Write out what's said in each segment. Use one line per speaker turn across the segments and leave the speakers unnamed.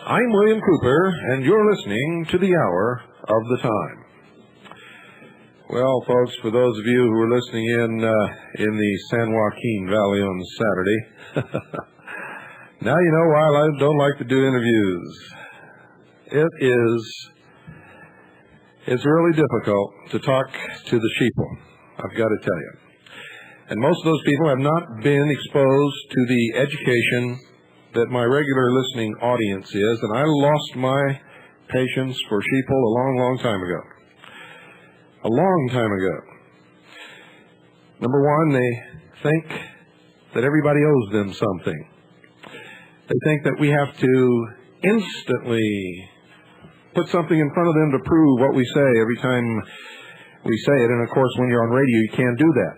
I'm William Cooper, and you're listening to The Hour of the Time. Well, folks, for those of you who are listening in the San Joaquin Valley on Saturday, now you know why I don't like to do interviews. It's really difficult to talk to the sheeple, I've got to tell you. And most of those people have not been exposed to the education that my regular listening audience is, and I lost my patience for sheeple a long, long time ago. A long time ago. Number one, they think that everybody owes them something. They think that we have to instantly put something in front of them to prove what we say every time we say it, and of course when you're on radio you can't do that.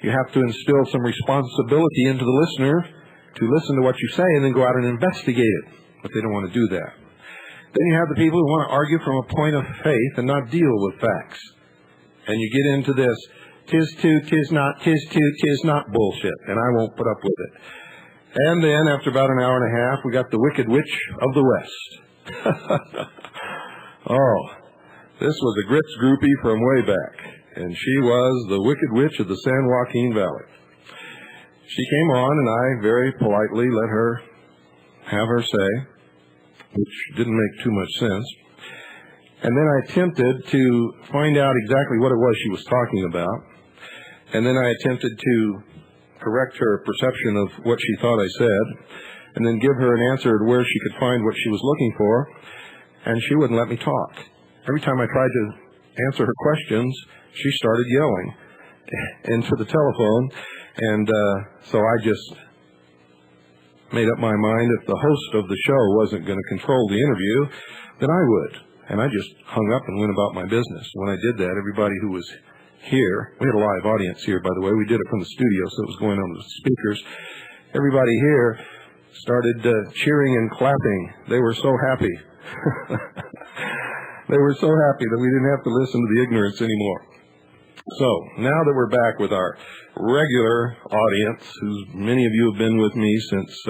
You have to instill some responsibility into the listener to listen to what you say and then go out and investigate it. But they don't want to do that. Then you have the people who want to argue from a point of faith and not deal with facts. And you get into this, tis two, tis not, tis two, tis not bullshit. And I won't put up with it. And then after about an hour and a half, we got the Wicked Witch of the West. Oh, this was a grits groupie from way back. And she was the Wicked Witch of the San Joaquin Valley. She came on, and I very politely let her have her say, which didn't make too much sense. And then I attempted to find out exactly what it was she was talking about. And then I attempted to correct her perception of what she thought I said, and then give her an answer to where she could find what she was looking for, and she wouldn't let me talk. Every time I tried to answer her questions, she started yelling into the telephone. And so I just made up my mind if the host of the show wasn't going to control the interview, then I would. And I just hung up and went about my business. When I did that, everybody who was here, we had a live audience here, by the way. We did it from the studio, so it was going on the speakers. Everybody here started cheering and clapping. They were so happy. They were so happy that we didn't have to listen to the ignorance anymore. So, now that we're back with our regular audience, whose many of you have been with me since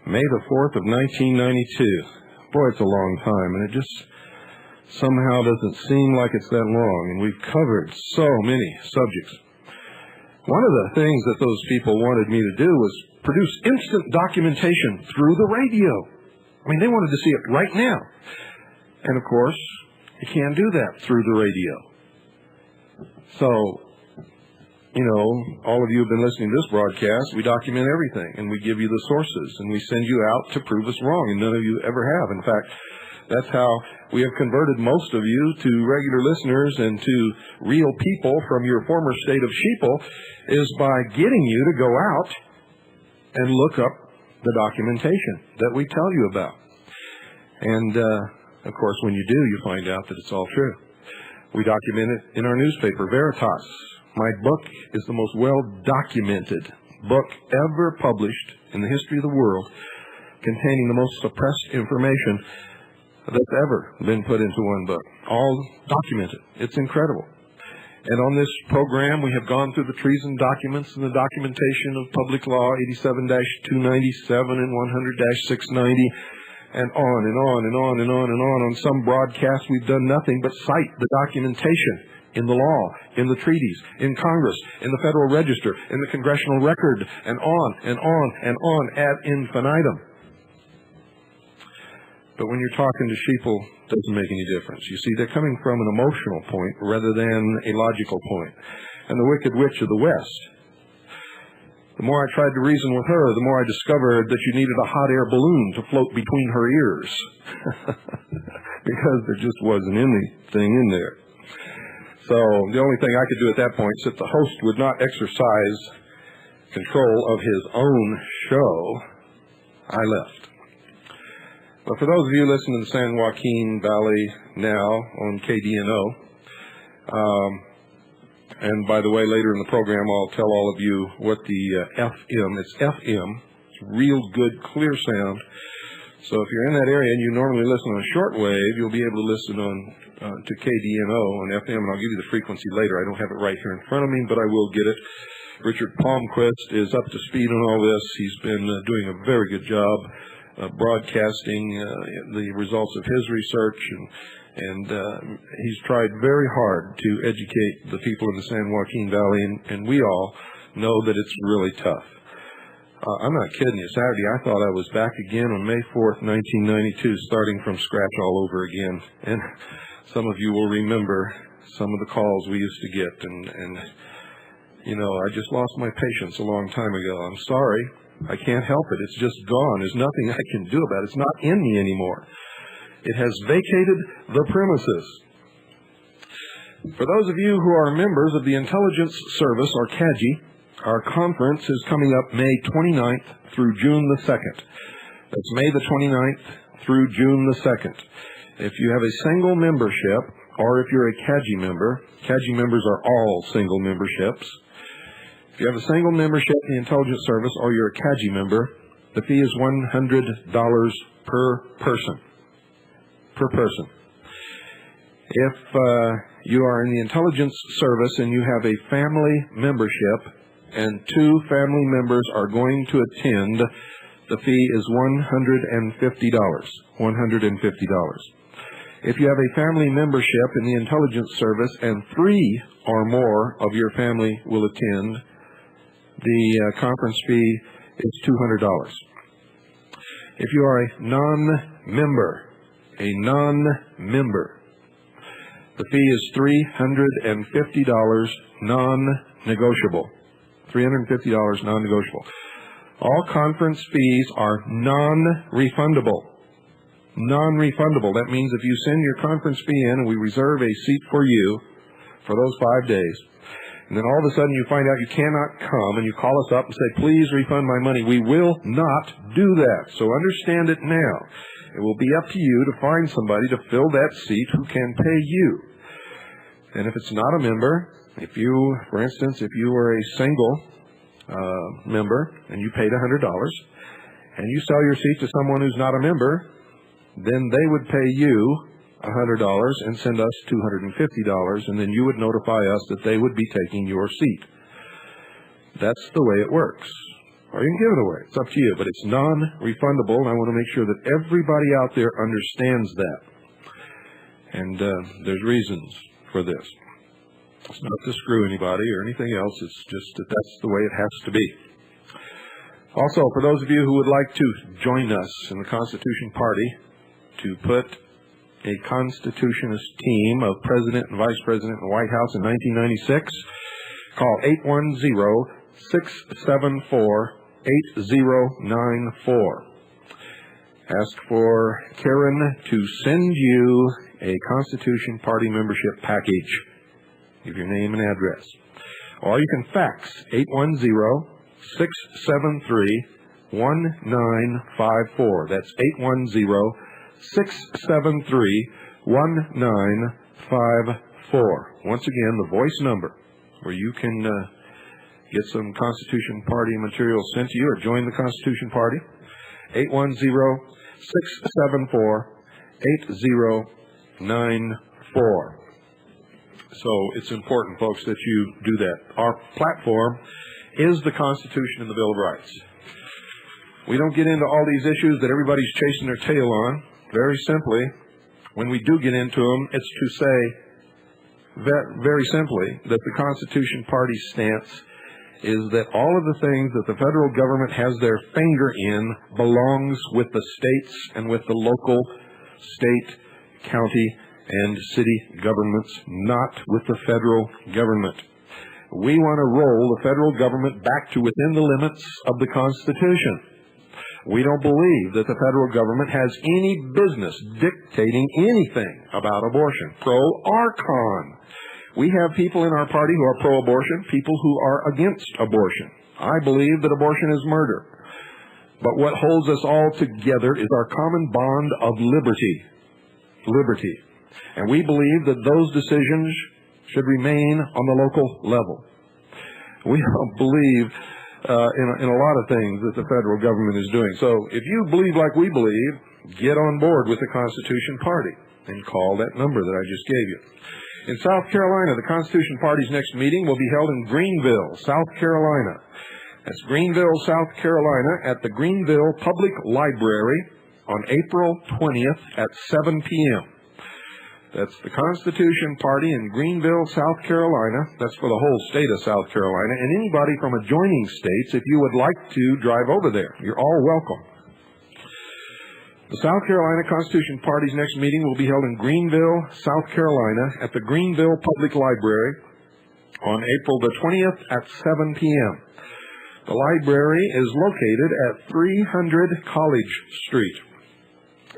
May the 4th of 1992. Boy, it's a long time, and it just somehow doesn't seem like it's that long, and we've covered so many subjects. One of the things that those people wanted me to do was produce instant documentation through the radio. I mean, they wanted to see it right now. And, of course, you can't do that through the radio. So, you know, all of you have been listening to this broadcast. We document everything, and we give you the sources, and we send you out to prove us wrong, and none of you ever have. In fact, that's how we have converted most of you to regular listeners and to real people from your former state of sheeple, is by getting you to go out and look up the documentation that we tell you about. And, of course, when you do, you find out that it's all true. We document it in our newspaper, Veritas. My book is the most well-documented book ever published in the history of the world, containing the most suppressed information that's ever been put into one book. All documented. It's incredible. And on this program, we have gone through the treason documents and the documentation of Public Law 87-297 and 100-690, and on and on and on and on and on. On some broadcasts, we've done nothing but cite the documentation in the law, in the treaties, in Congress, in the Federal Register, in the Congressional Record, and on and on and on ad infinitum. But when you're talking to sheeple, it doesn't make any difference. You see, they're coming from an emotional point rather than a logical point. and the Wicked Witch of the West. The more I tried to reason with her, the more I discovered that you needed a hot air balloon to float between her ears because there just wasn't anything in there. So the only thing I could do at that point, since the host would not exercise control of his own show, I left. But for those of you listening to the San Joaquin Valley now on KDNO, and by the way, later in the program, I'll tell all of you what the FM, it's FM, it's real good, clear sound. So if you're in that area and you normally listen on shortwave, you'll be able to listen on to KDNO on FM, and I'll give you the frequency later. I don't have it right here in front of me, but I will get it. Richard Palmquist is up to speed on all this. He's been doing a very good job broadcasting the results of his research, and he's tried very hard to educate the people in the San Joaquin Valley, and we all know that it's really tough. I'm not kidding you. Saturday, I thought I was back again on May 4th, 1992, starting from scratch all over again. And some of you will remember some of the calls we used to get, and you know, I just lost my patience a long time ago. I'm sorry. I can't help it. It's just gone. There's nothing I can do about it. It's not in me anymore. It has vacated the premises. For those of you who are members of the Intelligence Service, or CAGI, our conference is coming up May 29th through June the 2nd. That's May the 29th through June the 2nd. If you have a single membership, or if you're a CAGI member, CAGI members are all single memberships. If you have a single membership in the Intelligence Service, or you're a CAGI member, the fee is $100 per person. Per person. If you are in the Intelligence Service and you have a family membership and two family members are going to attend, the fee is $150. $150. If you have a family membership in the Intelligence Service and three or more of your family will attend, the conference fee is $200. If you are a non-member, the fee is $350 non-negotiable. $350 non-negotiable. All conference fees are non-refundable. Non-refundable. That means if you send your conference fee in and we reserve a seat for you for those 5 days, and then all of a sudden you find out you cannot come and you call us up and say, please refund my money, we will not do that. So understand it now. It will be up to you to find somebody to fill that seat who can pay you. And if it's not a member, if you, for instance, if you were a single member and you paid $100 and you sell your seat to someone who's not a member, then they would pay you $100 and send us $250, and then you would notify us that they would be taking your seat. That's the way it works. Or you can give it away. It's up to you, but it's non-refundable, and I want to make sure that everybody out there understands that. And there's reasons for this. It's not to screw anybody or anything else. It's just that that's the way it has to be. Also, for those of you who would like to join us in the Constitution Party to put a Constitutionist team of President and Vice President in the White House in 1996, call 810-674-8094. Ask for Karen to send you a Constitution Party membership package. Give your name and address. Or you can fax 810-673-1954. That's 810-673-1954. Once again, the voice number where you can get some Constitution Party material sent to you or join the Constitution Party. 810-674-8094. So it's important, folks, that you do that. Our platform is the Constitution and the Bill of Rights. We don't get into all these issues that everybody's chasing their tail on. Very simply, when we do get into them, it's to say very simply that the Constitution Party stance is that all of the things that the federal government has their finger in belongs with the states and with the local, state, county, and city governments, not with the federal government. We want to roll the federal government back to within the limits of the Constitution. We don't believe that the federal government has any business dictating anything about abortion, pro or con. We have people in our party who are pro-abortion, people who are against abortion. I believe that abortion is murder. But what holds us all together is our common bond of liberty. Liberty. And we believe that those decisions should remain on the local level. We don't believe in a lot of things that the federal government is doing. So if you believe like we believe, get on board with the Constitution Party and call that number that I just gave you. In South Carolina, the Constitution Party's next meeting will be held in Greenville, South Carolina. That's Greenville, South Carolina, at the Greenville Public Library on April 20th at 7 p.m. That's the Constitution Party in Greenville, South Carolina. That's for the whole state of South Carolina. And anybody from adjoining states, if you would like to drive over there, you're all welcome. The South Carolina Constitution Party's next meeting will be held in Greenville, South Carolina, at the Greenville Public Library on April the 20th at 7 p.m. The library is located at 300 College Street.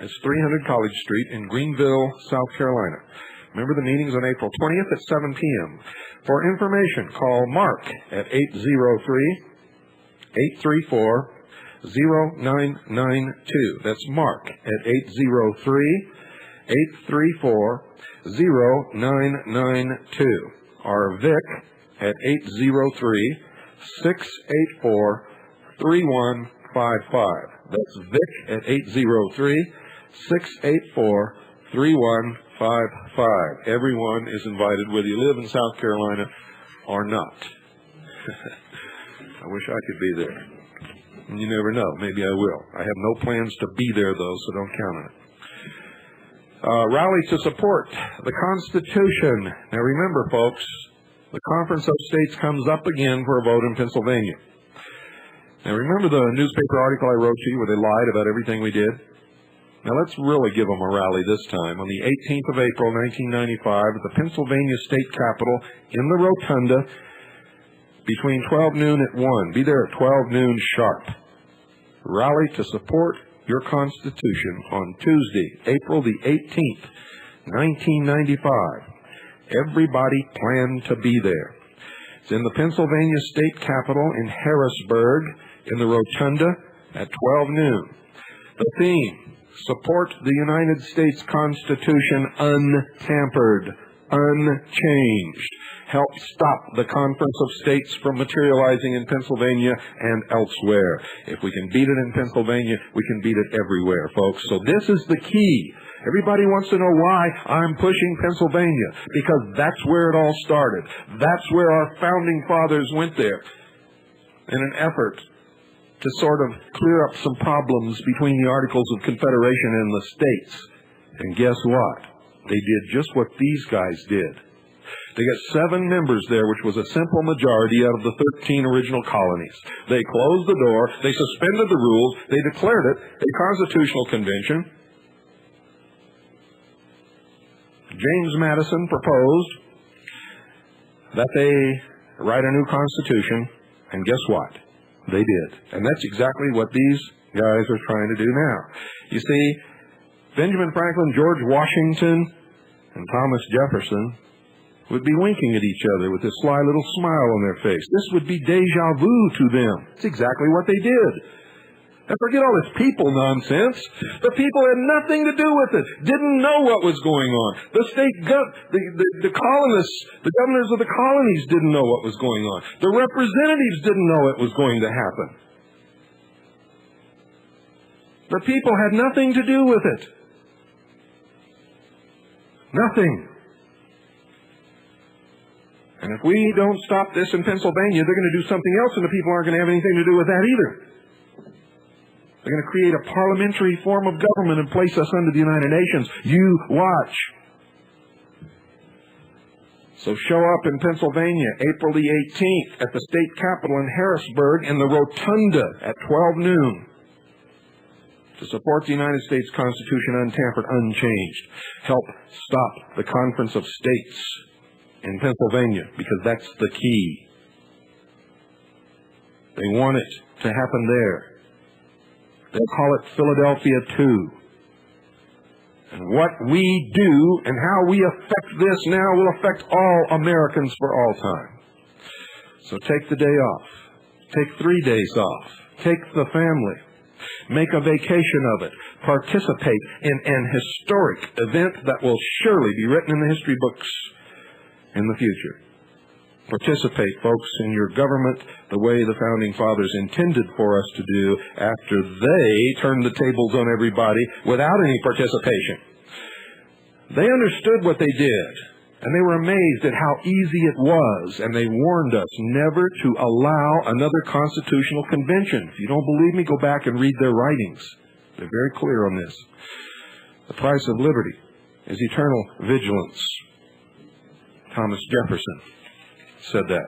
It's 300 College Street in Greenville, South Carolina. Remember, the meeting's on April 20th at 7 p.m. For information, call Mark at 803-834-0992. That's Mark at 803-834-0992. Or Vic at 803-684-3155. That's Vic at 803-684-3155. Everyone is invited, whether you live in South Carolina or not. I wish I could be there. You never know. Maybe I will. I have no plans to be there, though, so don't count on it. Rally to support the Constitution. Now remember, folks, the Conference of States comes up again for a vote in Pennsylvania. Now remember the newspaper article I wrote to you where they lied about everything we did? Now let's really give them a rally this time. On the 18th of April, 1995, at the Pennsylvania State Capitol in the Rotunda, between 12 noon at 1. Be there at 12 noon sharp. Rally to support your Constitution on Tuesday, April the 18th, 1995. Everybody plan to be there. It's in the Pennsylvania State Capitol in Harrisburg, in the Rotunda, at 12 noon. The theme, support the United States Constitution untampered, unchanged. Help stop the Conference of States from materializing in Pennsylvania and elsewhere. If we can beat it in Pennsylvania, we can beat it everywhere, folks. So this is the key. Everybody wants to know why I'm pushing Pennsylvania, because that's where it all started. That's where our founding fathers went there in an effort to sort of clear up some problems between the Articles of Confederation and the states. And guess what? They did just what these guys did. They got 7 members there, which was a simple majority out of the 13 original colonies. They closed the door, they suspended the rules, they declared it a constitutional convention. James Madison proposed that they write a new constitution, and guess what? They did. And that's exactly what these guys are trying to do now. You see, Benjamin Franklin, George Washington, and Thomas Jefferson would be winking at each other with this sly little smile on their face. This would be deja vu to them. It's exactly what they did. And forget all this people nonsense. The people had nothing to do with it. Didn't know what was going on. The the colonists, the governors of the colonies didn't know what was going on. The representatives didn't know it was going to happen. The people had nothing to do with it. Nothing. And if we don't stop this in Pennsylvania, they're going to do something else, and the people aren't going to have anything to do with that either. They're going to create a parliamentary form of government and place us under the United Nations. You watch. So show up in Pennsylvania, April the 18th, at the state capitol in Harrisburg in the Rotunda at 12 noon to support the United States Constitution untampered, unchanged. Help stop the Conference of States in Pennsylvania, because that's the key. They want it to happen there. They'll call it Philadelphia 2. And what we do and how we affect this now will affect all Americans for all time. So take the day off. Take 3 days off. Take the family. Make a vacation of it. Participate in an historic event that will surely be written in the history books in the future. Participate, folks, in your government the way the Founding Fathers intended for us to do after they turned the tables on everybody without any participation. They understood what they did, and they were amazed at how easy it was, and they warned us never to allow another constitutional convention. If you don't believe me, go back and read their writings. They're very clear on this. The price of liberty is eternal vigilance. Thomas Jefferson said that.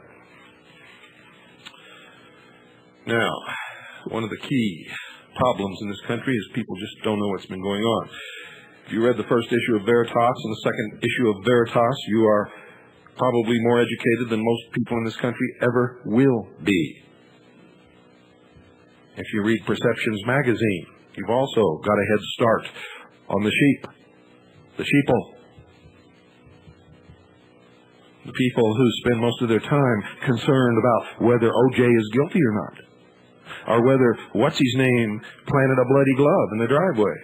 Now, one of the key problems in this country is people just don't know what's been going on. If you read the first issue of Veritas and the second issue of Veritas, you are probably more educated than most people in this country ever will be. If you read Perceptions magazine, you've also got a head start on the sheep, the sheeple. The people who spend most of their time concerned about whether O.J. is guilty or not, or whether what's-his-name planted a bloody glove in the driveway.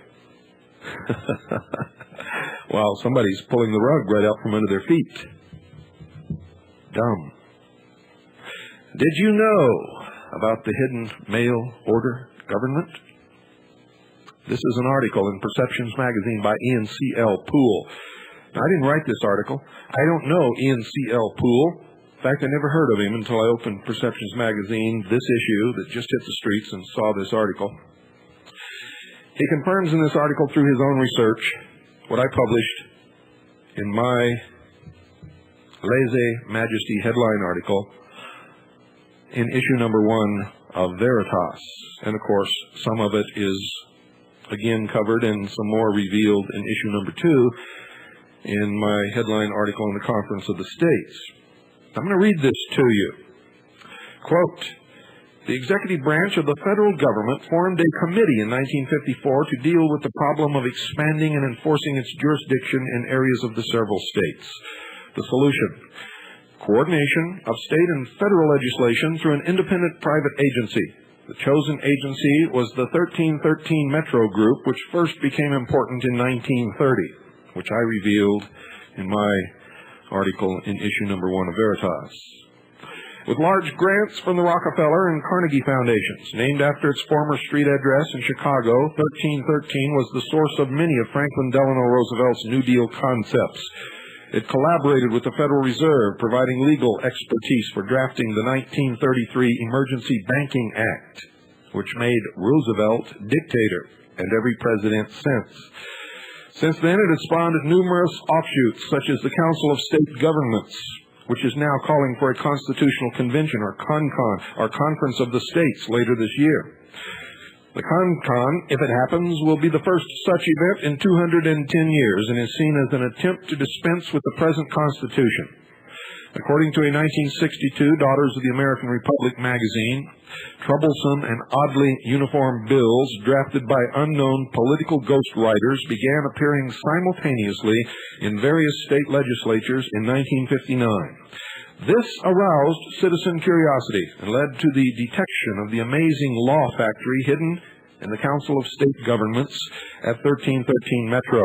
While somebody's pulling the rug right out from under their feet. Dumb. Did you know about the hidden mail order government? This is an article in Perceptions magazine by Ian C.L. Poole. Now, I didn't write this article. I don't know Ian C.L. Poole. In fact, I never heard of him until I opened Perceptions magazine, this issue that just hit the streets, and saw this article. He confirms in this article through his own research what I published in my lèse-majesty headline article in issue number 1 of Veritas. And of course, some of it is again covered and some more revealed in issue number 2 in my headline article in the Conference of the States. I'm going to read this to you. Quote, "The executive branch of the federal government formed a committee in 1954 to deal with the problem of expanding and enforcing its jurisdiction in areas of the several states. The solution: coordination of state and federal legislation through an independent private agency. The chosen agency was the 1313 Metro Group, which first became important in 1930, which I revealed in my article in issue number 1 of Veritas. With large grants from the Rockefeller and Carnegie Foundations, named after its former street address in Chicago, 1313 was the source of many of Franklin Delano Roosevelt's New Deal concepts. It collaborated with the Federal Reserve, providing legal expertise for drafting the 1933 Emergency Banking Act, which made Roosevelt dictator and every president since. Since then, it has spawned numerous offshoots, such as the Council of State Governments, which is now calling for a constitutional convention, or CONCON, or Conference of the States, later this year. The CONCON, if it happens, will be the first such event in 210 years and is seen as an attempt to dispense with the present Constitution. According to a 1962 Daughters of the American Republic magazine, troublesome and oddly uniform bills drafted by unknown political ghostwriters began appearing simultaneously in various state legislatures in 1959. This aroused citizen curiosity and led to the detection of the amazing law factory hidden in the Council of State Governments at 1313 Metro.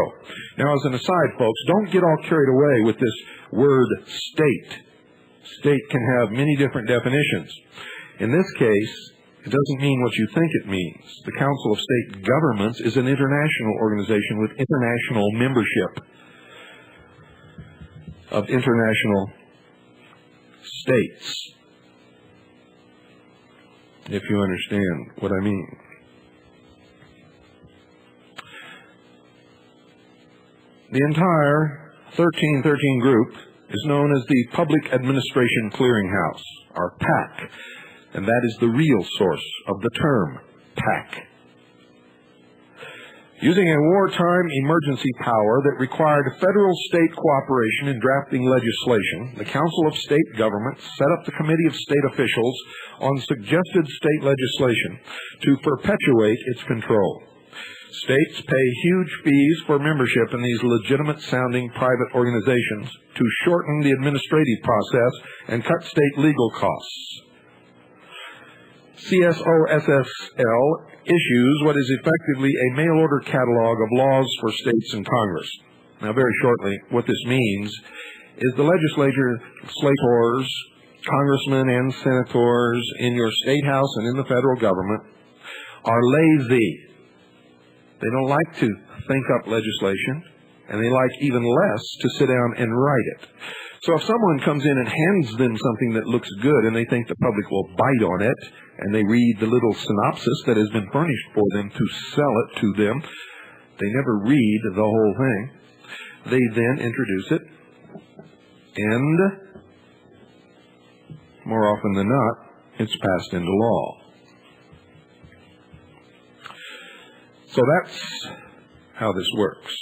Now, as an aside, folks, don't get all carried away with this word state. State can have many different definitions. In this case, it doesn't mean what you think it means. The Council of State Governments is an international organization with international membership of international states, if you understand what I mean. The entire 1313 group is known as the Public Administration Clearinghouse, or PAC, and that is the real source of the term PAC. Using a wartime emergency power that required federal-state cooperation in drafting legislation, the Council of State Governments set up the Committee of State Officials on suggested state legislation to perpetuate its control. States pay huge fees for membership in these legitimate-sounding private organizations to shorten the administrative process and cut state legal costs. CSOSSL issues what is effectively a mail-order catalog of laws for states and Congress. Now, very shortly, what this means is the legislators, congressmen, and senators in your state house and in the federal government are lazy. They don't like to think up legislation, and they like even less to sit down and write it. So if someone comes in and hands them something that looks good and they think the public will bite on it, and they read the little synopsis that has been furnished for them to sell it to them, they never read the whole thing. They then introduce it, and more often than not, it's passed into law. So that's how this works.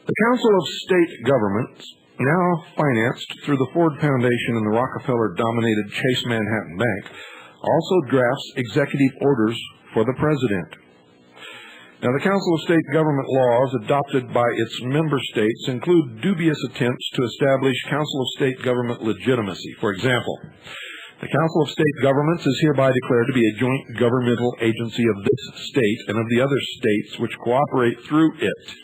The Council of State Governments, now financed through the Ford Foundation and the Rockefeller-dominated Chase Manhattan Bank, also drafts executive orders for the President. Now, the Council of State Government laws adopted by its member states include dubious attempts to establish Council of State Government legitimacy. For example, the Council of State Governments is hereby declared to be a joint governmental agency of this state and of the other states which cooperate through it.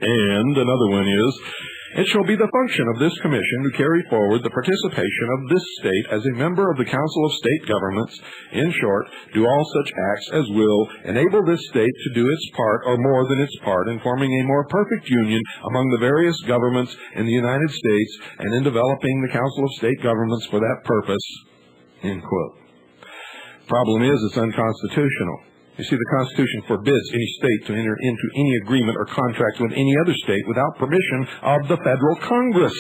And another one is, it shall be the function of this commission to carry forward the participation of this state as a member of the Council of State Governments, in short, do all such acts as will enable this state to do its part or more than its part in forming a more perfect union among the various governments in the United States and in developing the Council of State Governments for that purpose, end quote. Problem is, it's unconstitutional. You see, the Constitution forbids any state to enter into any agreement or contract with any other state without permission of the federal Congress.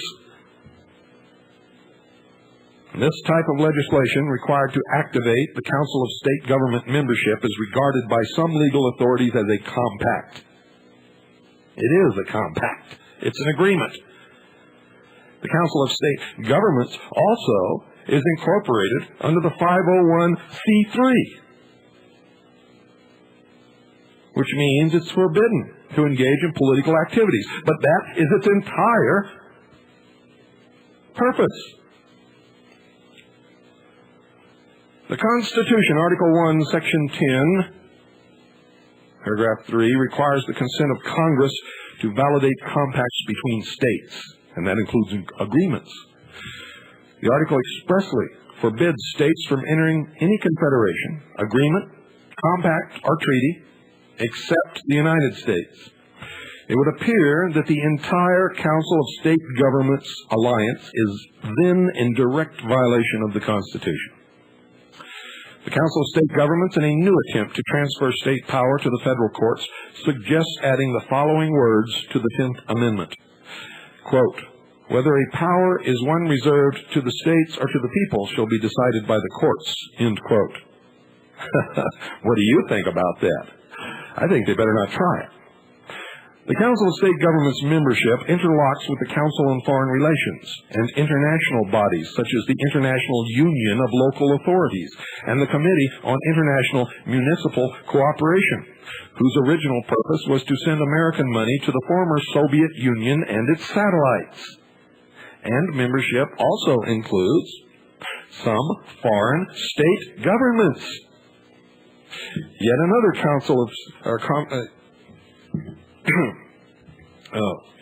This type of legislation required to activate the Council of State Government membership is regarded by some legal authorities as a compact. It is a compact. It's an agreement. The Council of State Governments also is incorporated under the 501c3. Which means it's forbidden to engage in political activities. But that is its entire purpose. The Constitution, Article 1, Section 10, Paragraph 3, requires the consent of Congress to validate compacts between states, and that includes agreements. The article expressly forbids states from entering any confederation, agreement, compact, or treaty except the United States. It would appear that the entire Council of State Governments alliance is then in direct violation of the Constitution. The Council of State Governments, in a new attempt to transfer state power to the federal courts, suggests adding the following words to the 10th Amendment. Quote, whether a power is one reserved to the states or to the people shall be decided by the courts, end quote. What do you think about that? I think they better not try it. The Council of State Governments membership interlocks with the Council on Foreign Relations and international bodies such as the International Union of Local Authorities and the Committee on International Municipal Cooperation, whose original purpose was to send American money to the former Soviet Union and its satellites. And membership also includes some foreign state governments. Yet another council of,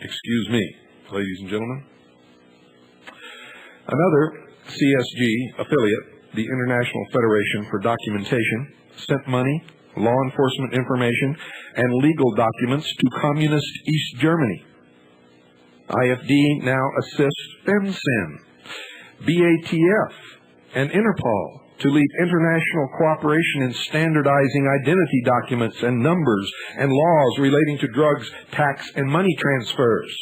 excuse me, ladies and gentlemen. Another CSG affiliate, the International Federation for Documentation, sent money, law enforcement information, and legal documents to communist East Germany. IFD now assists FEMSEN, BATF, and Interpol to lead international cooperation in standardizing identity documents and numbers and laws relating to drugs, tax, and money transfers.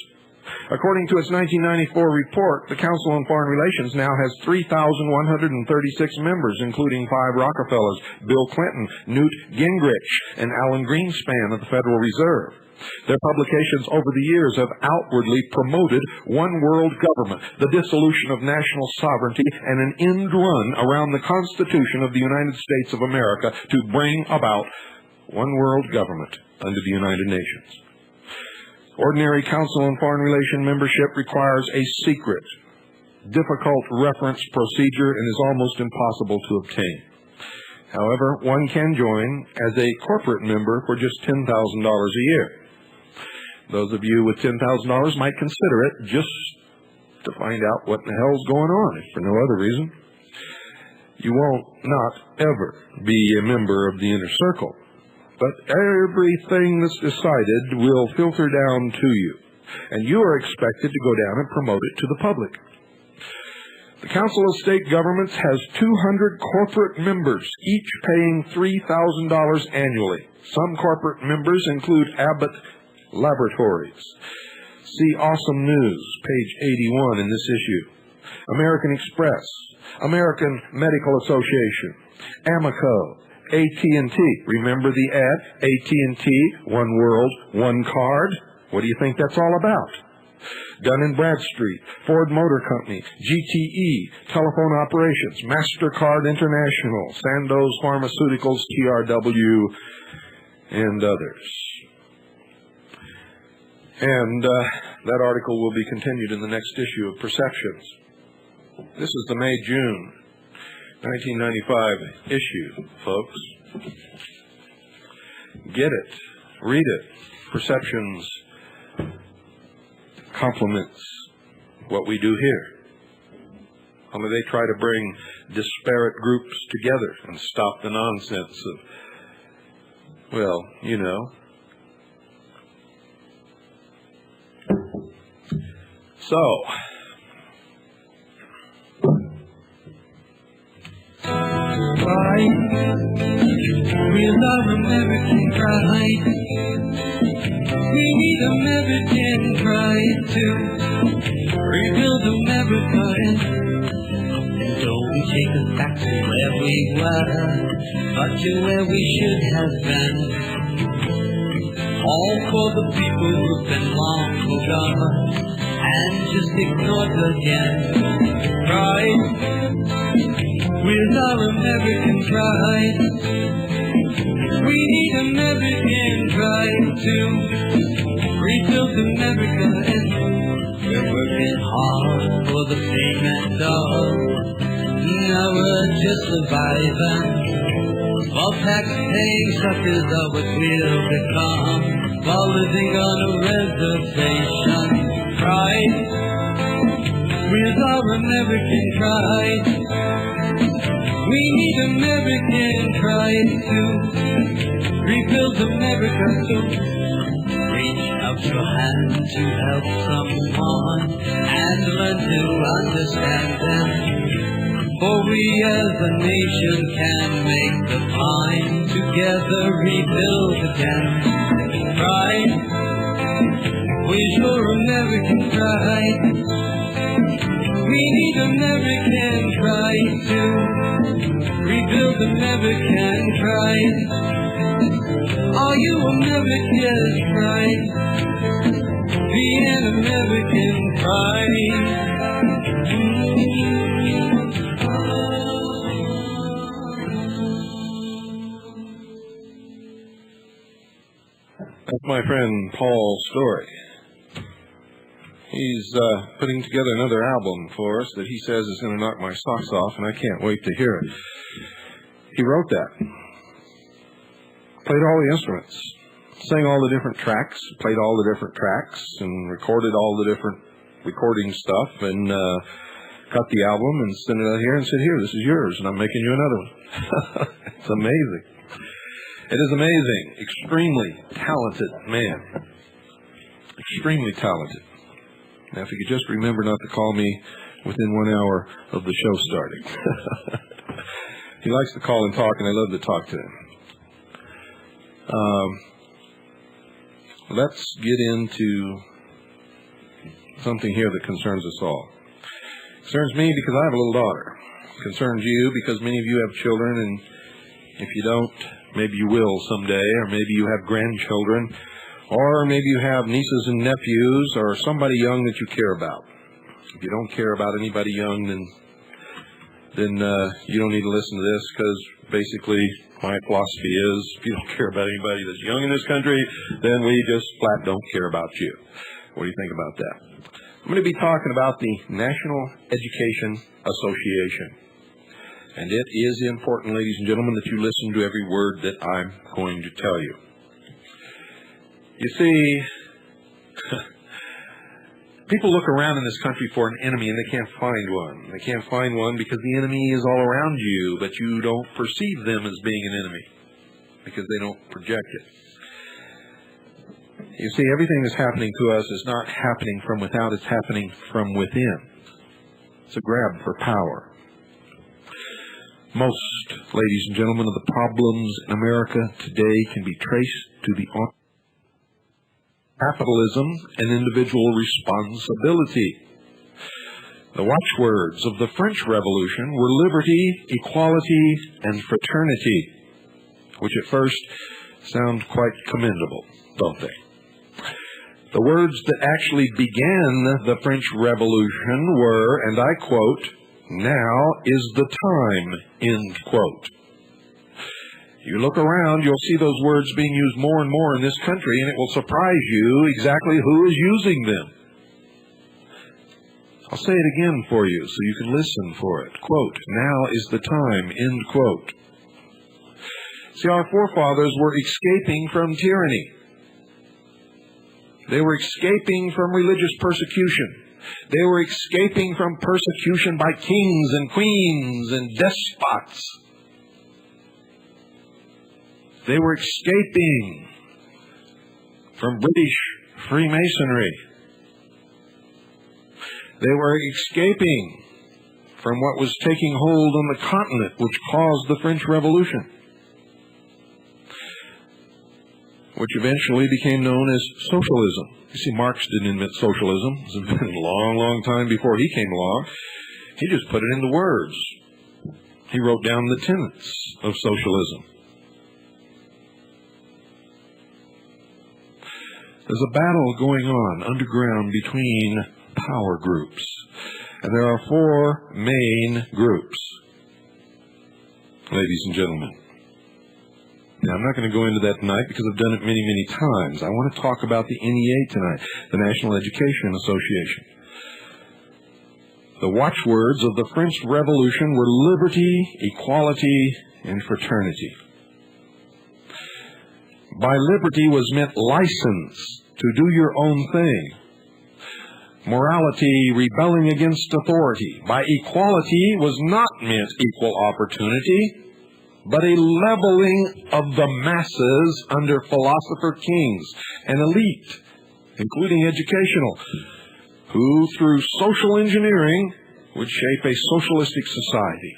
According to its 1994 report, the Council on Foreign Relations now has 3,136 members, including 5 Rockefellers, Bill Clinton, Newt Gingrich, and Alan Greenspan of the Federal Reserve. Their publications over the years have outwardly promoted one world government, the dissolution of national sovereignty, and an end run around the Constitution of the United States of America to bring about one world government under the United Nations. Ordinary Council on Foreign Relations membership requires a secret, difficult reference procedure and is almost impossible to obtain. However, one can join as a corporate member for just $10,000 a year. Those of you with $10,000 might consider it just to find out what the hell's going on, if for no other reason. You won't not ever be a member of the inner circle, but everything that's decided will filter down to you, and you are expected to go down and promote it to the public. The Council of State Governments has 200 corporate members, each paying $3,000 annually. Some corporate members include Abbott Laboratories. See Awesome News, page 81 in this issue. American Express, American Medical Association, Amoco, AT&T. Remember the ad? AT&T, one world, one card. What do you think that's all about? Dun & Bradstreet, Ford Motor Company, GTE, Telephone Operations, MasterCard International, Sandoz Pharmaceuticals, TRW, and others. And that article will be continued in the next issue of Perceptions. This is the May-June 1995 issue, folks. Get it. Read it. Perceptions complements what we do here. Only they try to bring disparate groups together and stop the nonsense of, well, you know. So, we love American pride. We need American pride to rebuild America, and don't we take us back to where we were, but to where we should have been. All for the people who've been long forgotten and just ignored again. Pride, with our American pride. We need American pride to rebuild America, and we're working hard for the payment of. Now we're just surviving, while tax-paying suckers are what we'll become, while living on a reservation. Pride, with our American pride. We need American pride to rebuild America, so reach out your hand to help someone and learn to understand them. For we as a nation can make the pine together rebuild again. Pride, with your American pride. We need American pride to rebuild American pride. Are you American pride? Be an American pride. That's my friend Paul Story. He's putting together another album for us that he says is going to knock my socks off, and I can't wait to hear it. He wrote that. Played all the instruments. Sang all the different tracks. Played all the different tracks and recorded all the different recording stuff and cut the album and sent it out here and said, here, this is yours, and I'm making you another one. It's amazing. It is amazing. Extremely talented man. Extremely talented. Now, if you could just remember not to call me within 1 hour of the show starting. He likes to call and talk, and I love to talk to him. Let's get into something here that concerns us all. It concerns me because I have a little daughter. It concerns you because many of you have children, and if you don't, maybe you will someday, or maybe you have grandchildren, or maybe you have nieces and nephews, or somebody young that you care about. If you don't care about anybody young, then you don't need to listen to this, because basically my philosophy is, if you don't care about anybody that's young in this country, then we just flat don't care about you. What do you think about that? I'm going to be talking about the National Education Association. And it is important, ladies and gentlemen, that you listen to every word that I'm going to tell you. You see, people look around in this country for an enemy and they can't find one. They can't find one because the enemy is all around you, but you don't perceive them as being an enemy because they don't project it. You see, everything that's happening to us is not happening from without, it's happening from within. It's a grab for power. Most, ladies and gentlemen, of the problems in America today can be traced to the capitalism and individual responsibility. The watchwords of the French Revolution were liberty, equality, and fraternity, which at first sound quite commendable, don't they? The words that actually began the French Revolution were, and I quote, "Now is the time," end quote. You look around, you'll see those words being used more and more in this country, and it will surprise you exactly who is using them. I'll say it again for you so you can listen for it. Quote, "Now is the time," end quote. See, our forefathers were escaping from tyranny. They were escaping from religious persecution. They were escaping from persecution by kings and queens and despots. They were escaping from British Freemasonry. They were escaping from what was taking hold on the continent, which caused the French Revolution, which eventually became known as socialism. You see, Marx didn't invent socialism. It was a long, long time before he came along. He just put it into words. He wrote down the tenets of socialism. There's a battle going on underground between power groups. And there are four main groups, ladies and gentlemen. Now, I'm not going to go into that tonight because I've done it many, many times. I want to talk about the NEA tonight, the National Education Association. The watchwords of the French Revolution were liberty, equality, and fraternity. By liberty was meant license to do your own thing. Morality, rebelling against authority. By equality was not meant equal opportunity, but a leveling of the masses under philosopher kings, an elite, including educational, who through social engineering would shape a socialistic society.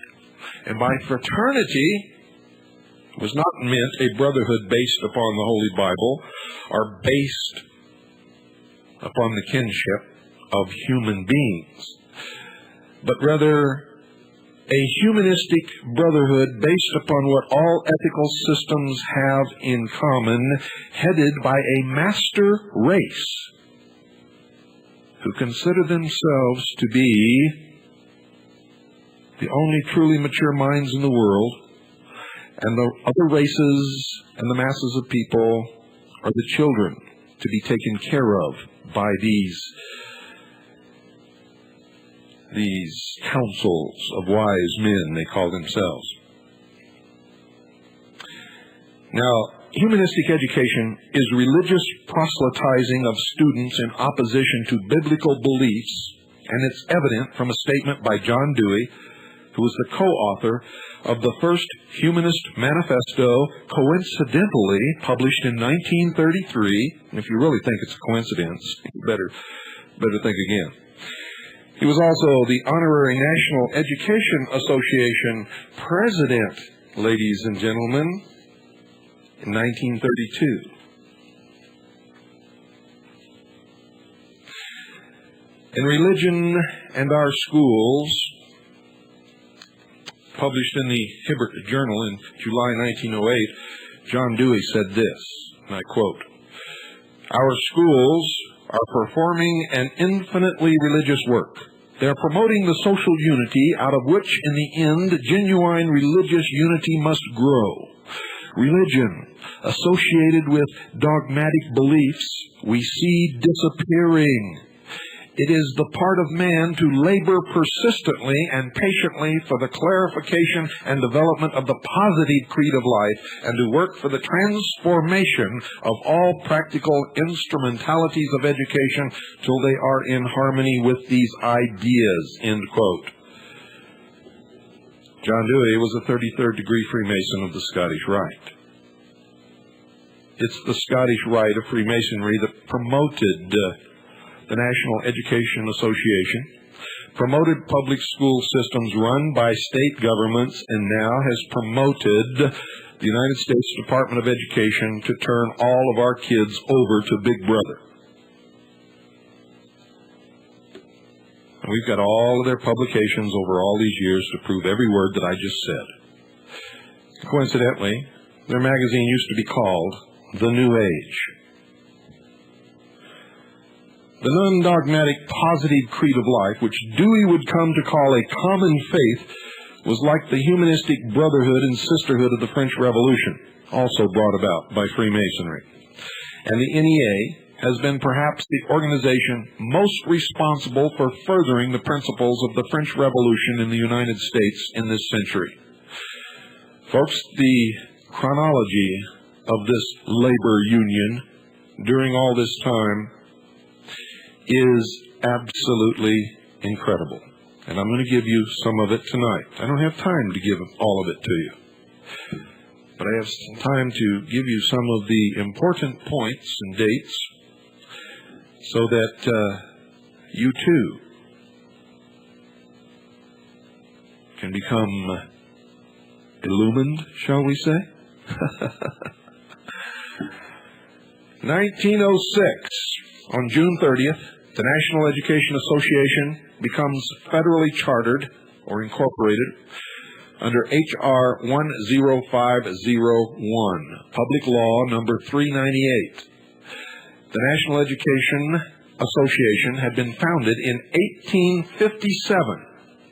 And by fraternity was not meant a brotherhood based upon the Holy Bible or based upon the kinship of human beings, but rather a humanistic brotherhood based upon what all ethical systems have in common, headed by a master race who consider themselves to be the only truly mature minds in the world, and the other races and the masses of people are the children to be taken care of by these councils of wise men, they call themselves. Now, humanistic education is religious proselytizing of students in opposition to biblical beliefs, and it's evident from a statement by John Dewey, who was the co-author of the first Humanist Manifesto, coincidentally published in 1933. And if you really think it's a coincidence, you better think again. He was also the Honorary National Education Association president, ladies and gentlemen, in 1932. In Religion and Our Schools, published in the Hibbert Journal in July 1908, John Dewey said this, and I quote, "Our schools are performing an infinitely religious work. They are promoting the social unity out of which, in the end, genuine religious unity must grow. Religion, associated with dogmatic beliefs, we see disappearing. It is the part of man to labor persistently and patiently for the clarification and development of the positive creed of life, and to work for the transformation of all practical instrumentalities of education till they are in harmony with these ideas," end quote. John Dewey was a 33rd degree Freemason of the Scottish Rite. It's the Scottish Rite of Freemasonry that promoted the National Education Association, promoted public school systems run by state governments, and now has promoted the United States Department of Education to turn all of our kids over to Big Brother. And we've got all of their publications over all these years to prove every word that I just said. Coincidentally, their magazine used to be called The New Age. The non-dogmatic positive creed of life, which Dewey would come to call a common faith, was like the humanistic brotherhood and sisterhood of the French Revolution, also brought about by Freemasonry. And the NEA has been perhaps the organization most responsible for furthering the principles of the French Revolution in the United States in this century. Folks, the chronology of this labor union during all this time is absolutely incredible. And I'm going to give you some of it tonight. I don't have time to give all of it to you, but I have some time to give you some of the important points and dates so that you too can become illumined, shall we say? 1906, on June 30th, the National Education Association becomes federally chartered or incorporated under H.R. 10501, Public Law number 398. The National Education Association had been founded in 1857,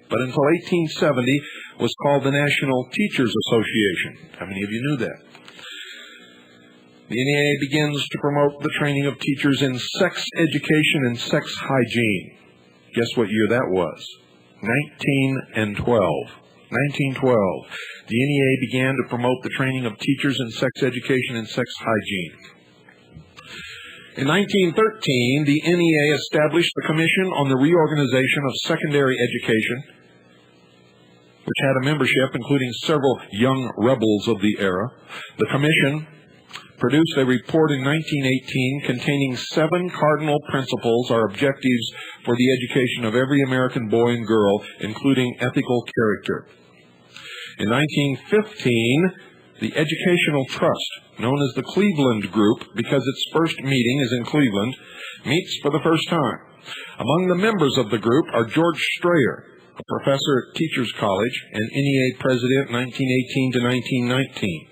but until 1870 was called the National Teachers Association. How many of you knew that? The NEA begins to promote the training of teachers in sex education and sex hygiene. Guess what year that was? 1912. The NEA began to promote the training of teachers in sex education and sex hygiene. In 1913, the NEA established the Commission on the Reorganization of Secondary Education, which had a membership including several young rebels of the era. The Commission produced a report in 1918 containing 7 cardinal principles or objectives for the education of every American boy and girl, including ethical character. In 1915, the Educational Trust, known as the Cleveland Group because its first meeting is in Cleveland, meets for the first time. Among the members of the group are George Strayer, a professor at Teachers College and NEA president 1918 to 1919.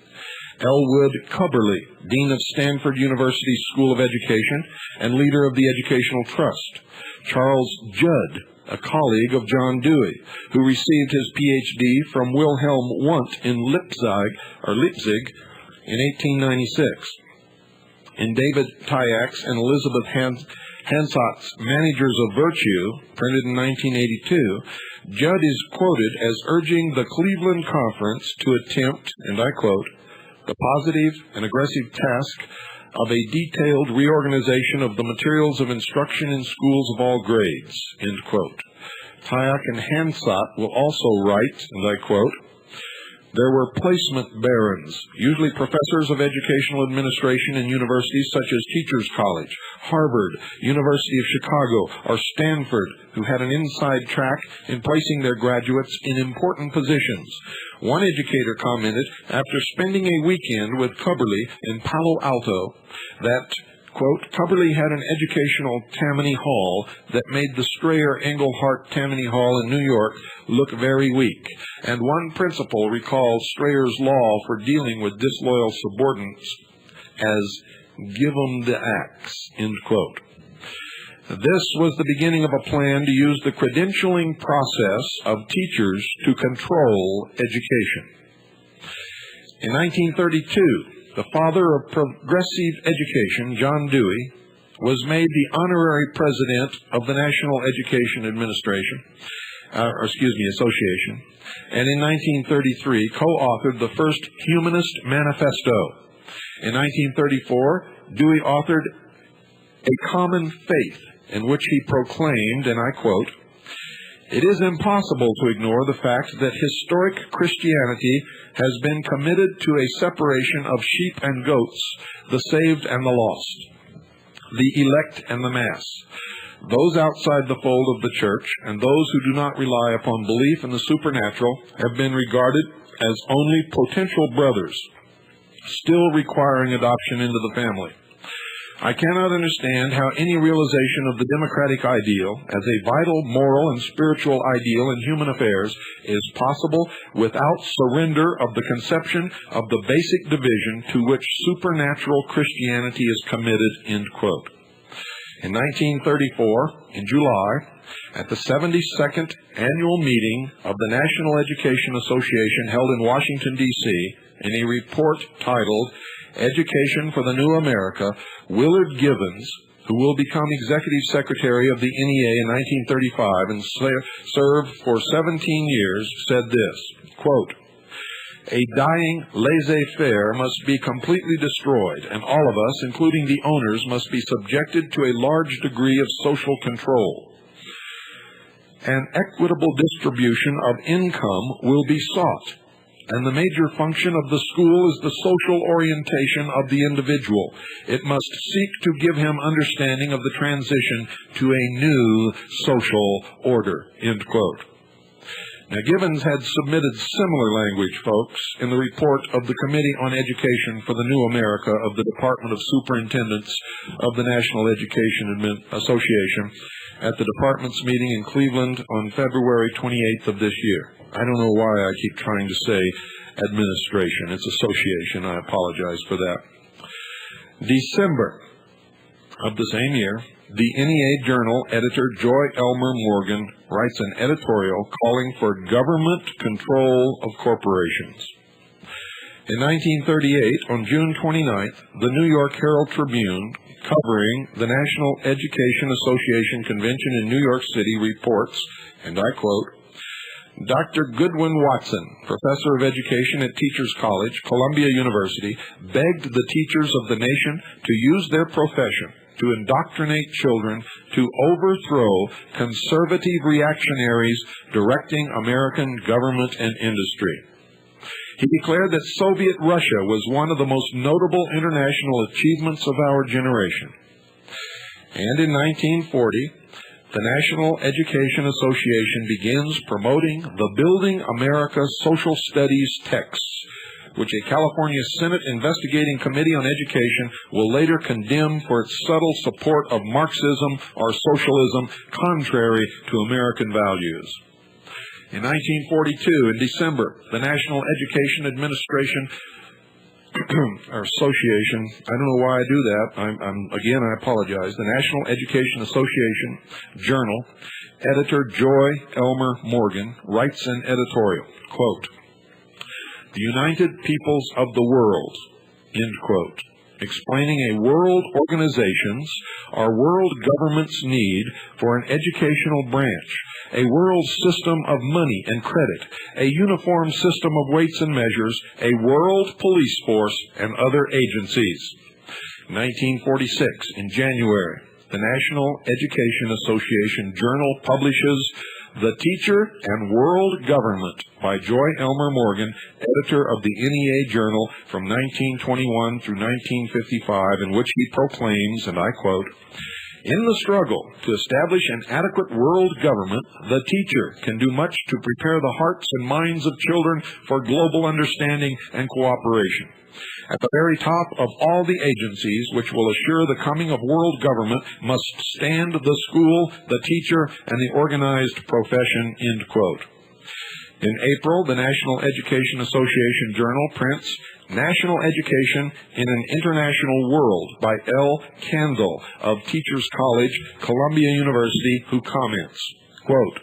Elwood Cubberley, Dean of Stanford University School of Education and leader of the Educational Trust. Charles Judd, a colleague of John Dewey, who received his Ph.D. from Wilhelm Wundt in Leipzig in 1896. In David Tyak's and Elizabeth Hansot's Managers of Virtue, printed in 1982, Judd is quoted as urging the Cleveland Conference to attempt, and I quote, the positive and aggressive task of a detailed reorganization of the materials of instruction in schools of all grades, end quote. Tyak and Hansot will also write, and I quote, there were placement barons, usually professors of educational administration in universities such as Teachers College, Harvard, University of Chicago, or Stanford, who had an inside track in placing their graduates in important positions. One educator commented after spending a weekend with Cubberley in Palo Alto that, quote, Cubberley had an educational Tammany Hall that made the Strayer Englehart Tammany Hall in New York look very weak, and one principal recalls Strayer's law for dealing with disloyal subordinates as give 'em the axe, end quote. This was the beginning of a plan to use the credentialing process of teachers to control education. In 1932, the father of progressive education, John Dewey, was made the honorary president of the National Education Association, and in 1933 co-authored the first Humanist Manifesto. In 1934, Dewey authored A Common Faith, in which he proclaimed, and I quote, "It is impossible to ignore the fact that historic Christianity has been committed to a separation of sheep and goats, the saved and the lost, the elect and the mass, those outside the fold of the church, and those who do not rely upon belief in the supernatural have been regarded as only potential brothers, still requiring adoption into the family. I cannot understand how any realization of the democratic ideal as a vital moral and spiritual ideal in human affairs is possible without surrender of the conception of the basic division to which supernatural Christianity is committed," end quote. In 1934, in July, at the 72nd annual meeting of the National Education Association held in Washington, D.C., in a report titled Education for the New America, Willard Givens, who will become Executive Secretary of the NEA in 1935 and served for 17 years, said this, quote, "A dying laissez-faire must be completely destroyed, and all of us, including the owners, must be subjected to a large degree of social control. An equitable distribution of income will be sought, and the major function of the school is the social orientation of the individual. It must seek to give him understanding of the transition to a new social order," end quote. Now, Givens had submitted similar language, folks, in the report of the Committee on Education for the New America of the Department of Superintendents of the National Education Association at the department's meeting in Cleveland on February 28th of this year. I don't know why I keep trying to say administration. It's association. I apologize for that. December of the same year, the NEA Journal editor Joy Elmer Morgan writes an editorial calling for government control of corporations. In 1938, on June 29th, the New York Herald Tribune, covering the National Education Association Convention in New York City, reports, and I quote, "Dr. Goodwin Watson, professor of education at Teachers College, Columbia University, begged the teachers of the nation to use their profession to indoctrinate children to overthrow conservative reactionaries directing American government and industry. He declared that Soviet Russia was one of the most notable international achievements of our generation." And in 1940, the National Education Association begins promoting the Building America Social Studies texts, which a California Senate investigating committee on education will later condemn for its subtle support of Marxism or socialism contrary to American values. In 1942, in December, the National Education Administration or Association, I don't know why I do that, I apologize, the National Education Association Journal, editor Joy Elmer Morgan writes an editorial, quote, "The United Peoples of the World," end quote, explaining a world organization's or world government's need for an educational branch, a world system of money and credit, a uniform system of weights and measures, a world police force, and other agencies. 1946, in January, the National Education Association Journal publishes The Teacher and World Government by Joy Elmer Morgan, editor of the NEA Journal from 1921 through 1955, in which he proclaims, and I quote, "In the struggle to establish an adequate world government, the teacher can do much to prepare the hearts and minds of children for global understanding and cooperation. At the very top of all the agencies which will assure the coming of world government must stand the school, the teacher, and the organized profession, end quote. In April, the National Education Association Journal prints National Education in an International World by L. Kendall of Teachers College, Columbia University, who comments, quote,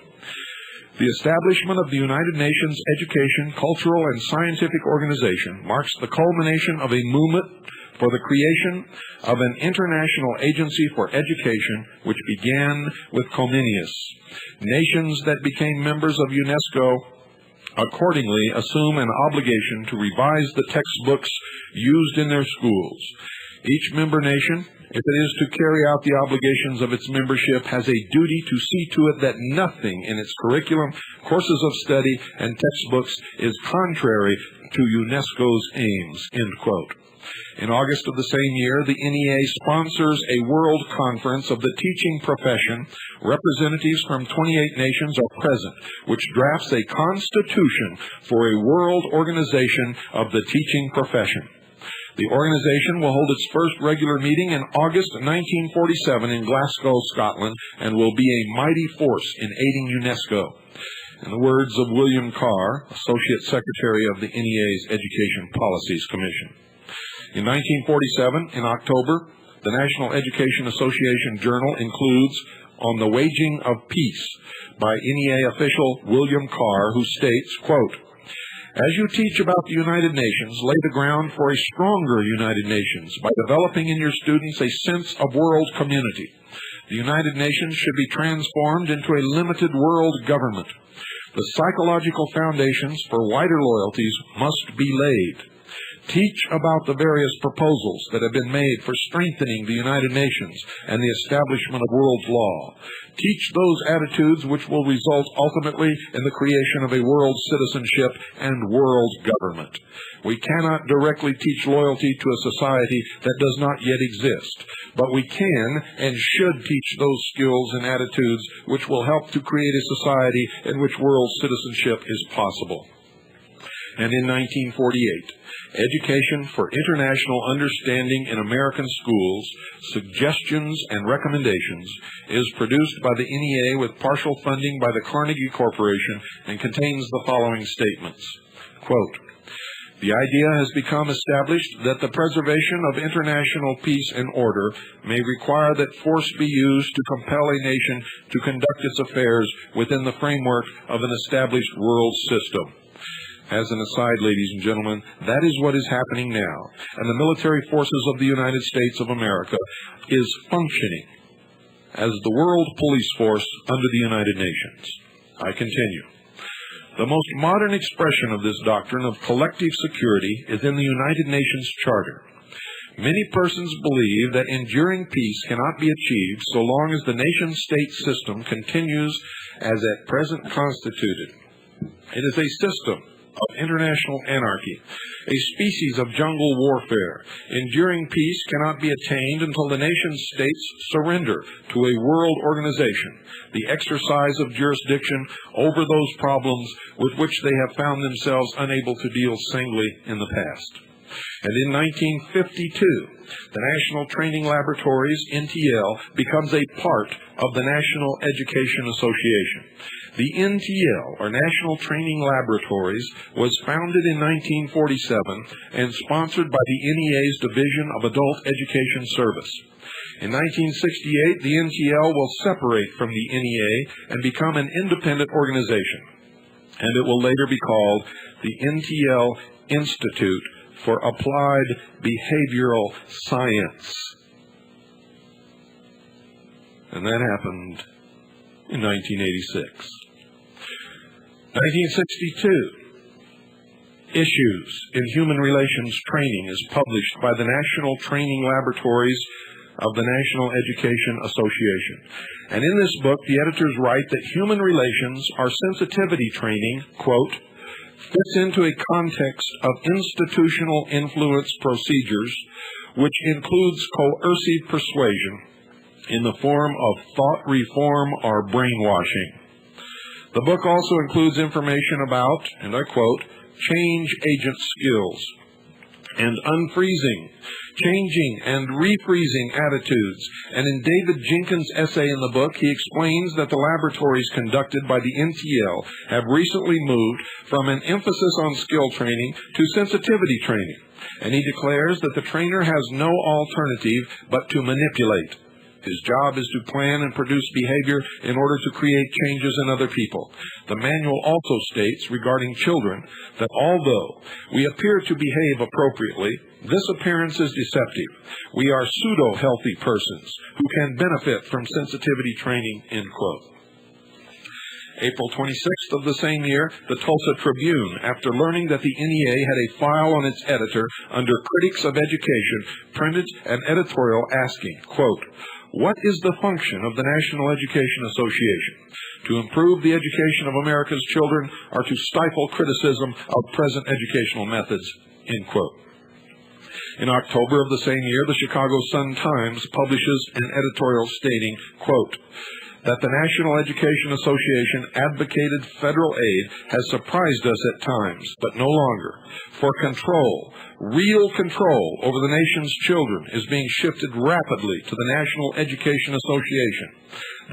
"The establishment of the United Nations Education, Cultural, and Scientific Organization marks the culmination of a movement for the creation of an international agency for education which began with Comenius. Nations that became members of UNESCO accordingly assume an obligation to revise the textbooks used in their schools. Each member nation, if it is to carry out the obligations of its membership, has a duty to see to it that nothing in its curriculum, courses of study, and textbooks is contrary to UNESCO's aims," end quote. In August of the same year, the NEA sponsors a world conference of the teaching profession. Representatives from 28 nations are present, which drafts a constitution for a world organization of the teaching profession. The organization will hold its first regular meeting in August 1947 in Glasgow, Scotland, and will be a mighty force in aiding UNESCO. In the words of William Carr, Associate Secretary of the NEA's Education Policies Commission. In 1947, in October, the National Education Association Journal includes On the Waging of Peace by NEA official William Carr, who states, quote, "As you teach about the United Nations, lay the ground for a stronger United Nations by developing in your students a sense of world community. The United Nations should be transformed into a limited world government. The psychological foundations for wider loyalties must be laid. Teach about the various proposals that have been made for strengthening the United Nations and the establishment of world law. Teach those attitudes which will result ultimately in the creation of a world citizenship and world government. We cannot directly teach loyalty to a society that does not yet exist, but we can and should teach those skills and attitudes which will help to create a society in which world citizenship is possible." And in 1948, Education for International Understanding in American Schools, Suggestions and Recommendations is produced by the NEA with partial funding by the Carnegie Corporation and contains the following statements. Quote, "The idea has become established that the preservation of international peace and order may require that force be used to compel a nation to conduct its affairs within the framework of an established world system." As an aside, ladies and gentlemen, that is what is happening now, and the military forces of the United States of America is functioning as the world police force under the United Nations. I continue. The most modern expression of this doctrine of collective security is in the United Nations Charter. Many persons believe that enduring peace cannot be achieved so long as the nation-state system continues as at present constituted. It is a system of international anarchy, a species of jungle warfare. Enduring peace cannot be attained until the nation-states surrender to a world organization the exercise of jurisdiction over those problems with which they have found themselves unable to deal singly in the past. And in 1952, the National Training Laboratories, NTL, becomes a part of the National Education Association. The NTL, or National Training Laboratories, was founded in 1947 and sponsored by the NEA's Division of Adult Education Service. In 1968, the NTL will separate from the NEA and become an independent organization, and it will later be called the NTL Institute for Applied Behavioral Science. And that happened in 1986. 1962, Issues in Human Relations Training is published by the National Training Laboratories of the National Education Association. And in this book, the editors write that human relations are sensitivity training, quote, fits into a context of institutional influence procedures, which includes coercive persuasion in the form of thought reform or brainwashing. The book also includes information about, and I quote, change agent skills and unfreezing, changing and refreezing attitudes. And in David Jenkins' essay in the book, he explains that the laboratories conducted by the NTL have recently moved from an emphasis on skill training to sensitivity training. And he declares that the trainer has no alternative but to manipulate. His job is to plan and produce behavior in order to create changes in other people. The manual also states regarding children that although we appear to behave appropriately, this appearance is deceptive. We are pseudo-healthy persons who can benefit from sensitivity training, end quote. April 26th of the same year, the Tulsa Tribune, after learning that the NEA had a file on its editor under Critics of Education, printed an editorial asking, quote, "What is the function of the National Education Association? To improve the education of America's children or to stifle criticism of present educational methods?" End quote. In October of the same year, the Chicago Sun-Times publishes an editorial stating, quote, "That the National Education Association advocated federal aid has surprised us at times, but no longer. For control, real control over the nation's children is being shifted rapidly to the National Education Association.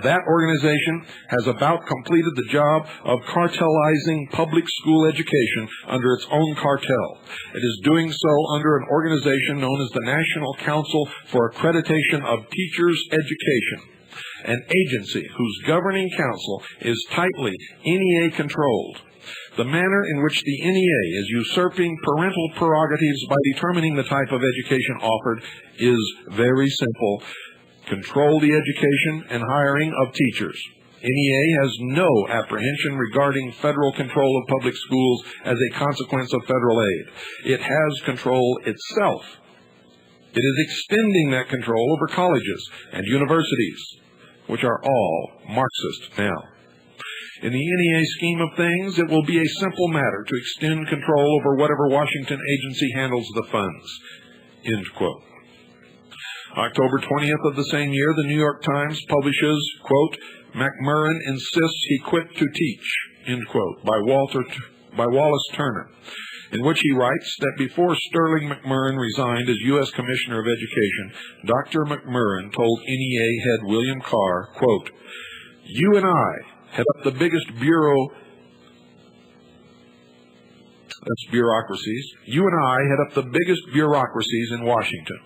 That organization has about completed the job of cartelizing public school education under its own cartel. It is doing so under an organization known as the National Council for Accreditation of Teachers' Education, an agency whose governing council is tightly NEA-controlled. The manner in which the NEA is usurping parental prerogatives by determining the type of education offered is very simple. Control the education and hiring of teachers. NEA has no apprehension regarding federal control of public schools as a consequence of federal aid. It has control itself. It is extending that control over colleges and universities, which are all Marxist now. In the NEA scheme of things, it will be a simple matter to extend control over whatever Washington agency handles the funds." End quote. October 20th of the same year, the New York Times publishes, quote, "McMurrin insists he quit to teach," end quote, by Wallace Turner, in which he writes that before Sterling McMurrin resigned as U.S. Commissioner of Education, Dr. McMurrin told NEA head William Carr, quote, "You and I head up the biggest bureaucracies. You and I head up the biggest bureaucracies in Washington.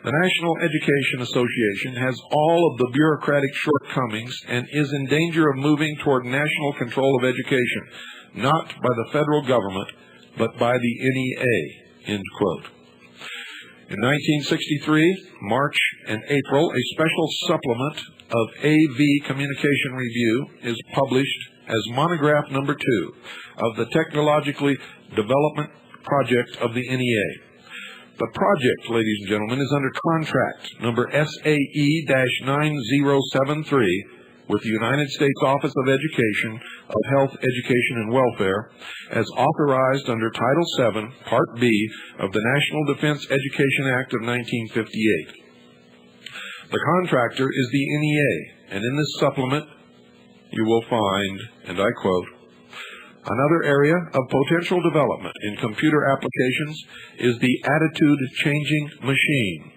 The National Education Association has all of the bureaucratic shortcomings and is in danger of moving toward national control of education, not by the federal government, but by the NEA," end quote. In 1963, March and April, a special supplement of AV Communication Review is published as monograph number 2 of the Technologically Development Project of the NEA. The project, ladies and gentlemen, is under contract number SAE-9073 with the United States Office of Education, of Health, Education, and Welfare, as authorized under Title VII, Part B of the National Defense Education Act of 1958. The contractor is the NEA, and in this supplement you will find, and I quote, "Another area of potential development in computer applications is the attitude-changing machine.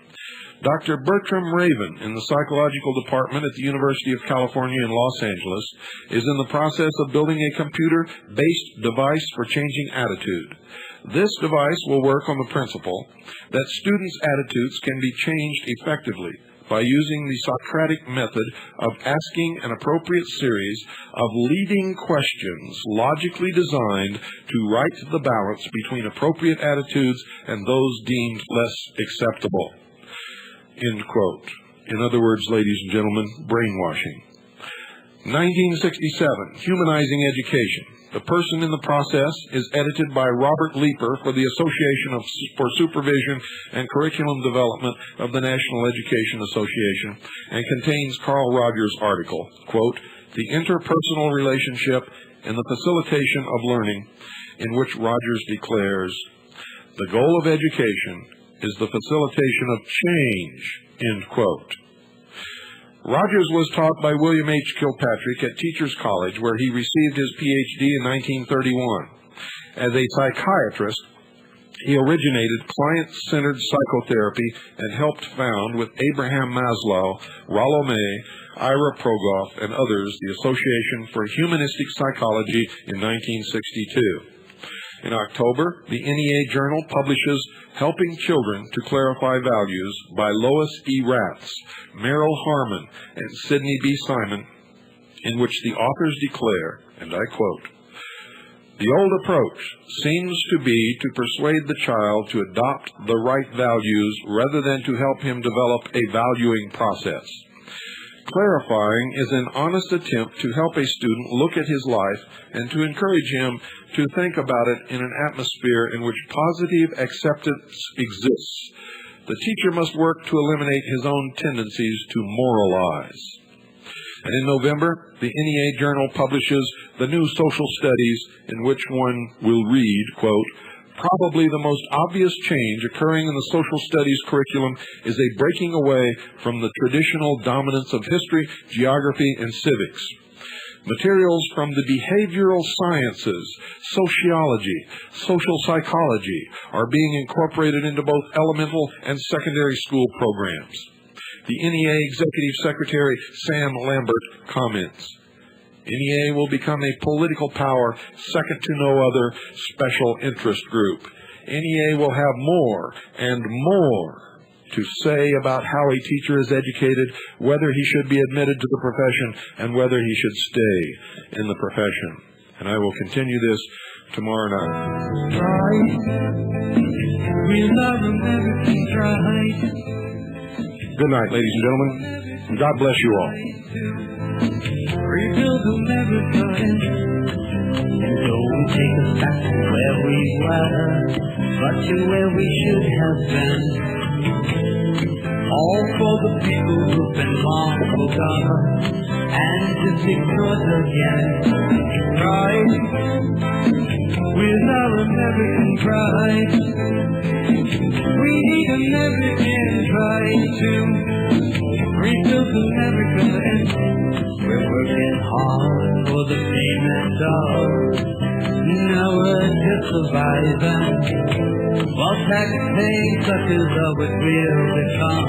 Dr. Bertram Raven in the Psychological Department at the University of California in Los Angeles is in the process of building a computer-based device for changing attitude. This device will work on the principle that students' attitudes can be changed effectively by using the Socratic method of asking an appropriate series of leading questions logically designed to right the balance between appropriate attitudes and those deemed less acceptable." End quote. In other words, ladies and gentlemen, brainwashing. 1967, Humanizing Education. The person in the process is edited by Robert Leeper for the Association for Supervision and Curriculum Development of the National Education Association and contains Carl Rogers' article, quote, "The Interpersonal Relationship and the Facilitation of Learning," in which Rogers declares, "The goal of education is the facilitation of change," end quote. Rogers was taught by William H. Kilpatrick at Teachers College, where he received his Ph.D. in 1931. As a psychiatrist, He originated client-centered psychotherapy and helped found, with Abraham Maslow, Rollo May, Ira Progoff, and others, the Association for Humanistic Psychology in 1962. In October, the NEA Journal publishes Helping Children to Clarify Values by Lois E. Ratz, Merrill Harmon, and Sidney B. Simon, in which the authors declare, and I quote, "The old approach seems to be to persuade the child to adopt the right values rather than to help him develop a valuing process. Clarifying is an honest attempt to help a student look at his life and to encourage him to think about it in an atmosphere in which positive acceptance exists. The teacher must work to eliminate his own tendencies to moralize." And in November, the NEA Journal publishes the new social studies, in which one will read, quote, "Probably the most obvious change occurring in the social studies curriculum is a breaking away from the traditional dominance of history, geography, and civics. Materials from the behavioral sciences, sociology, social psychology are being incorporated into both elemental and secondary school programs." The NEA Executive Secretary Sam Lambert comments, "NEA will become a political power second to no other special interest group. NEA will have more and more to say about how a teacher is educated, whether he should be admitted to the profession, and whether he should stay in the profession." And I will continue this tomorrow night. Good night, ladies and gentlemen, and God bless you all.
Rebuild America. Don't take us back to where we were, but to where we should have been. All for the people who've been long forgotten and just ignored again. Pride, with our American pride, we need American pride to rebuild America, and we're working hard for the payment of now we're just surviving. While tax-paying suckers are what we'll become,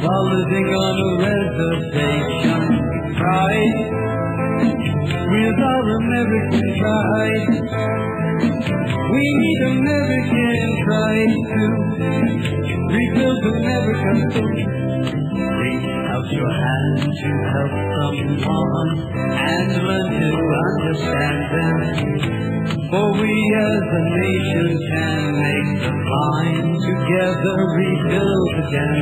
while living on a reservation. Pride, with our American pride, we need American pride to rebuild America. So reach out your hand to help someone and learn to understand them. For we as a nation can make the mind together rebuild again.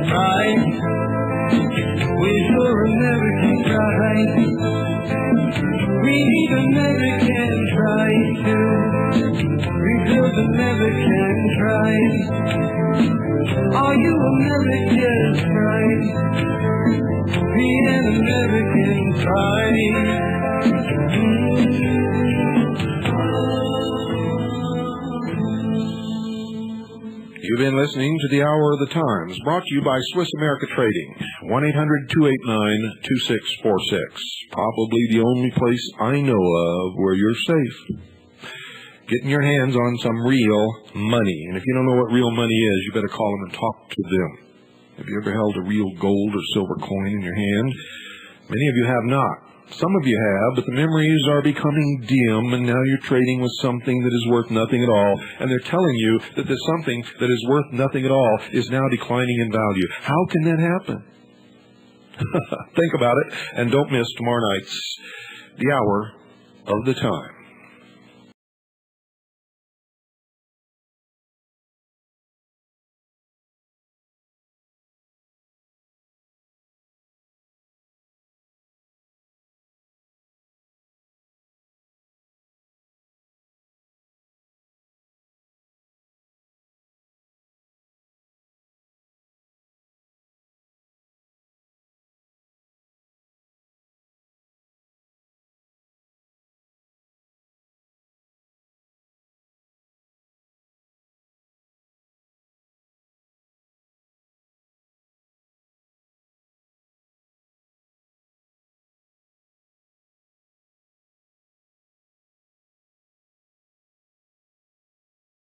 Pride, with your American pride, we need American pride to rebuild American pride. Are you American pride? Be an American pride.
You've been listening to the Hour of the Times, brought to you by Swiss America Trading, 1-800-289-2646. Probably the only place I know of where you're safe. Getting your hands on some real money. And if you don't know what real money is, you better call them and talk to them. Have you ever held a real gold or silver coin in your hand? Many of you have not. Some of you have, but the memories are becoming dim, and now you're trading with something that is worth nothing at all, and they're telling you that there's something that is worth nothing at all is now declining in value. How can that happen? Think about it, and don't miss tomorrow night's The Hour of the Time.